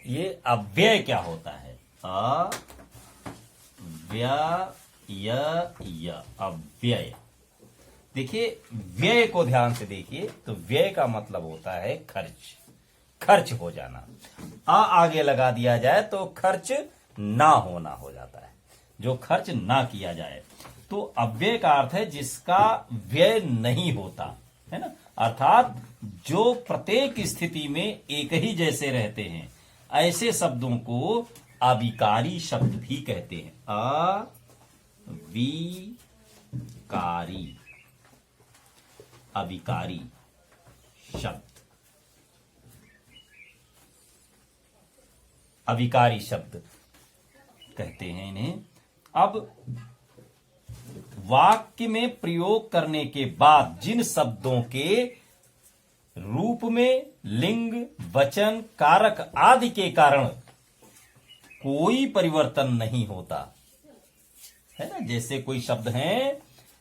ये अव्यय क्या होता है? अव्यय। देखिए व्यय को ध्यान से देखिए तो व्यय का मतलब होता है खर्च, खर्च हो जाना। आगे लगा दिया जाए तो खर्च ना होना हो जाता है, जो खर्च ना किया जाए। तो अव्यय का अर्थ है जिसका व्यय नहीं होता, है ना, अर्थात जो प्रत्येक स्थिति में एक ही जैसे रहते हैं, ऐसे शब्दों को अविकारी शब्द भी कहते हैं। अविकारी शब्द, अविकारी शब्द कहते हैं इन्हें। अब वाक्य में प्रयोग करने के बाद जिन शब्दों के रूप में लिंग, वचन, कारक आदि के कारण कोई परिवर्तन नहीं होता है ना, जैसे कोई शब्द हैं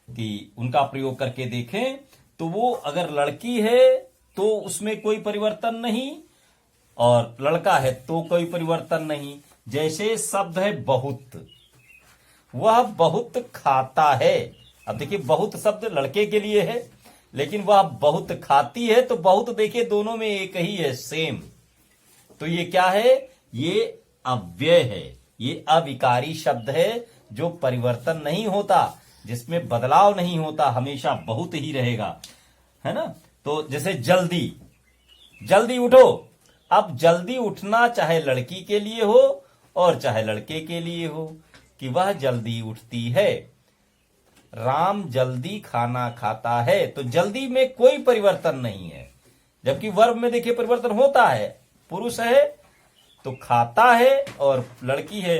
कि उनका प्रयोग करके देखें तो वो अगर लड़की है तो उसमें कोई परिवर्तन नहीं, और लड़का है तो कोई परिवर्तन नहीं। जैसे शब्द है बहुत, वह बहुत खाता है। अब देखिए बहुत शब्द लड़के के लिए है, लेकिन वह बहुत खाती है, तो बहुत देखिए दोनों में एक ही है, सेम। तो ये क्या है? ये अव्यय है, ये अविकारी शब्द है जो परिवर्तन नहीं होता, जिसमें बदलाव नहीं होता, हमेशा बहुत ही रहेगा, है ना। तो जैसे जल्दी, जल्दी उठो। अब जल्दी उठना चाहे लड़की के लिए हो और चाहे लड़के के लिए हो, कि वह जल्दी उठती है। राम जल्दी खाना खाता है, तो जल्दी में कोई परिवर्तन नहीं है, जबकि वर्ब में देखिए परिवर्तन होता है। पुरुष है तो खाता है और लड़की है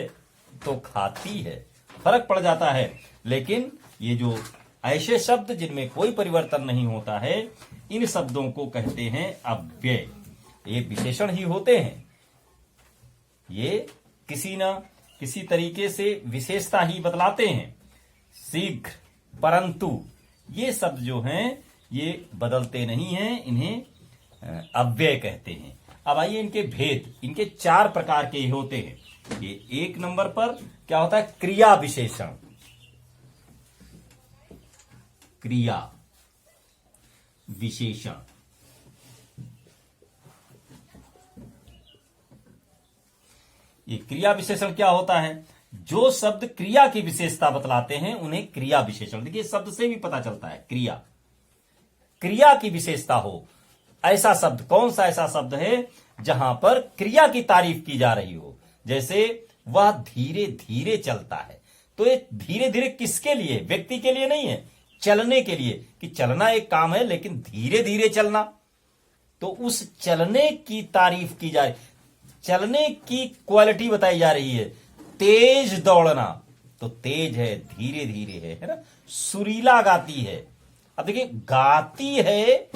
तो खाती है, फर्क पड़ जाता है। लेकिन ये जो ऐसे शब्द जिनमें कोई परिवर्तन नहीं होता है, इन शब्दों को कहते हैं अव्यय। ये विशेषण ही होते हैं, ये किसी न किसी तरीके से विशेषता ही बतलाते हैं। शीघ्र, परंतु, ये शब्द जो हैं ये बदलते नहीं हैं, इन्हें अव्यय कहते हैं। अब आइए इनके भेद, इनके 4 प्रकार के होते हैं। ये 1 नंबर पर क्या होता है? क्रिया विशेषण। क्रिया विशेषण, ये क्रिया विशेषण क्या होता है? जो शब्द क्रिया की विशेषता बतलाते हैं उन्हें क्रिया विशेषण। देखिए शब्द से भी पता चलता है, क्रिया, क्रिया की विशेषता हो ऐसा शब्द। कौन सा ऐसा शब्द है जहां पर क्रिया की तारीफ की जा रही हो? जैसे वह धीरे धीरे चलता है, तो ये धीरे धीरे किसके लिए? व्यक्ति के लिए नहीं है, चलने के लिए, कि चलना एक काम है लेकिन धीरे धीरे चलना। तो उस चलने की तारीफ की जा रही, चलने की क्वालिटी बताई जा रही है। तेज दौड़ना, तो तेज है, धीरे धीरे है ना। सुरीला गाती है, अब देखिए गाती है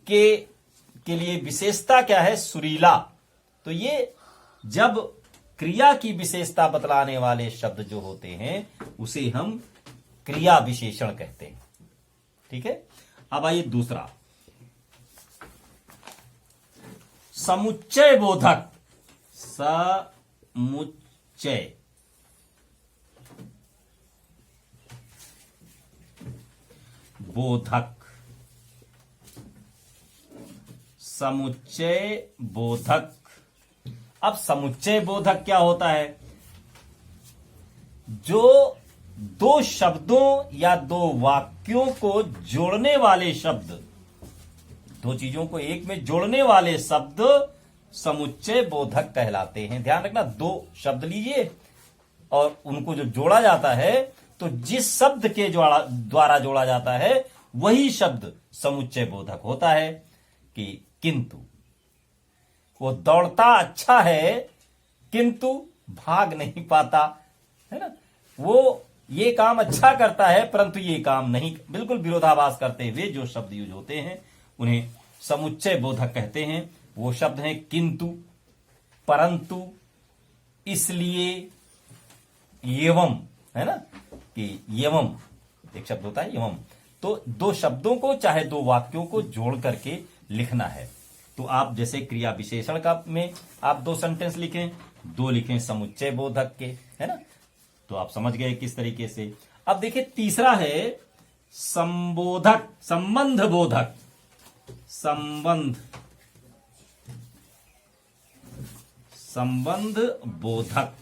के लिए विशेषता क्या है? सुरीला। तो ये जब क्रिया की विशेषता बतलाने वाले शब्द जो होते हैं उसे हम क्रिया विशेषण कहते हैं। ठीक है। अब आइए दूसरा, समुच्चय बोधक। समुच्चय, बोधक, समुच्चय बोधक। अब समुच्चय बोधक क्या होता है? जो 2 शब्दों या 2 वाक्यों को जोड़ने वाले शब्द, 2 चीजों को एक में जोड़ने वाले शब्द समुच्चय बोधक कहलाते हैं। ध्यान रखना, 2 शब्द लीजिए और उनको जो जोड़ा जाता है, तो जिस शब्द के द्वारा जोड़ा जाता है वही शब्द समुच्चय बोधक होता है। कि किंतु, वो दौड़ता अच्छा है किंतु भाग नहीं पाता, है ना। वो ये काम अच्छा करता है परंतु ये काम नहीं, बिल्कुल विरोधाभास करते हुए जो शब्द यूज होते हैं उन्हें समुच्चय बोधक कहते हैं। वो शब्द हैं किंतु, परंतु, इसलिए, एवं, है ना, कि एवं एक शब्द होता है एवं। तो 2 शब्दों को चाहे 2 वाक्यों को जोड़ करके लिखना है। तो आप जैसे क्रिया विशेषण का में आप 2 सेंटेंस लिखें, 2 लिखें समुच्चय बोधक के, है ना। तो आप समझ गए किस तरीके से। अब देखिए तीसरा है संबोधक, संबंध बोधक, संबंध बोधक।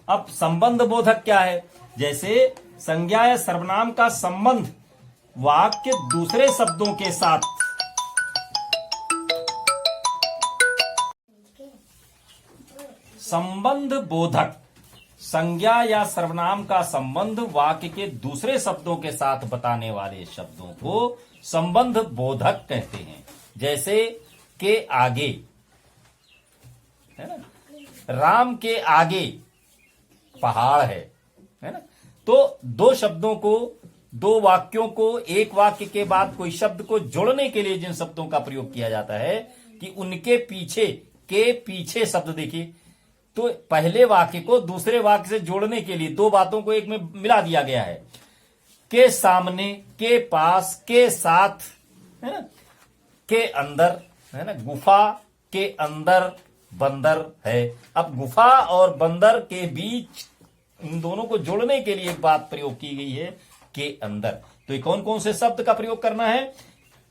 अब संबंध बोधक क्या है? जैसे संज्ञा या सर्वनाम का संबंध वाक्य दूसरे शब्दों के साथ संबंध बोधक, संज्ञा या सर्वनाम का संबंध वाक्य के दूसरे शब्दों के साथ बताने वाले शब्दों को संबंध बोधक कहते हैं। जैसे के आगे, है ना, राम के आगे पहाड़ है ना। तो 2 शब्दों को, 2 वाक्यों को एक वाक्य के बाद कोई शब्द को जोड़ने के लिए जिन शब्दों का प्रयोग किया जाता है कि उनके पीछे, के पीछे शब्द देखिए, तो पहले वाक्य को दूसरे वाक्य से जोड़ने के लिए 2 बातों को एक में मिला दिया गया है। के सामने, के पास, के साथ, है ना, के अंदर, है ना, गुफा के अंदर बंदर है। अब गुफा और बंदर के बीच इन दोनों को जोड़ने के लिए एक बात प्रयोग की गई है, के अंदर। तो ये कौन कौन से शब्द का प्रयोग करना है?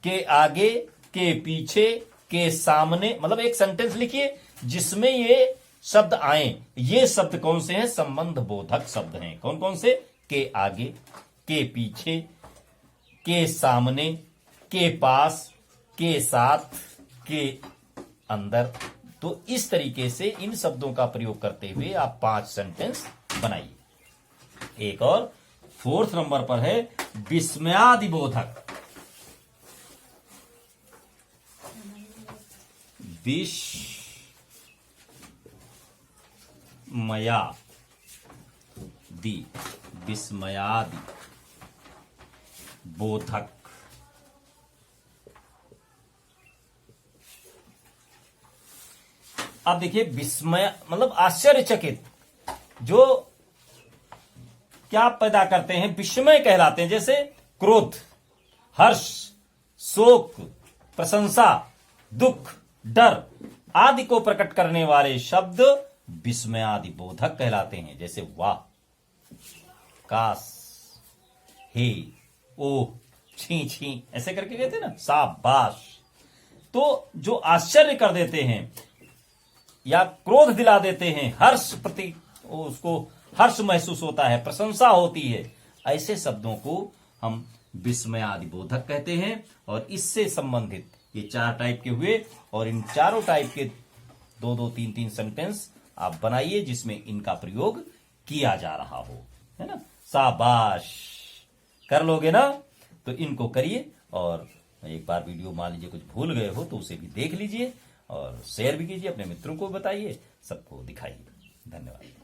के आगे, के पीछे, के सामने। मतलब एक सेंटेंस लिखिए जिसमें ये शब्द आए। ये शब्द कौन से हैं? संबंध बोधक शब्द हैं। कौन कौन से? के आगे, के पीछे, के सामने, के पास, के साथ, के अंदर। तो इस तरीके से इन शब्दों का प्रयोग करते हुए आप 5 सेंटेंस बनाइए। एक और 4th नंबर पर है विस्मयादिबोधक। विस्मयादि बोधक। अब देखिए विस्मय मतलब आश्चर्यचकित, जो क्या पैदा करते हैं, विस्मय कहलाते हैं। जैसे क्रोध, हर्ष, शोक, प्रशंसा, दुख, डर आदि को प्रकट करने वाले शब्द विस्मयादि बोधक कहलाते हैं। जैसे वाह, काश, हे, ओह, छी छी, ऐसे करके कहते हैं ना, शाबाश। तो जो आश्चर्य कर देते हैं या क्रोध दिला देते हैं, हर्ष प्रति उसको हर्ष महसूस होता है, प्रशंसा होती है, ऐसे शब्दों को हम विस्मयादि बोधक कहते हैं। और इससे संबंधित ये 4 टाइप के हुए, और इन चारों टाइप के 2-2, 3-3 सेंटेंस आप बनाइए जिसमें इनका प्रयोग किया जा रहा हो, है ना। शाबाश, कर लोगे ना? तो इनको करिए। और एक बार वीडियो मान लीजिए कुछ भूल गए हो तो उसे भी देख लीजिए और शेयर भी कीजिए, अपने मित्रों को बताइए, सबको दिखाइए। धन्यवाद।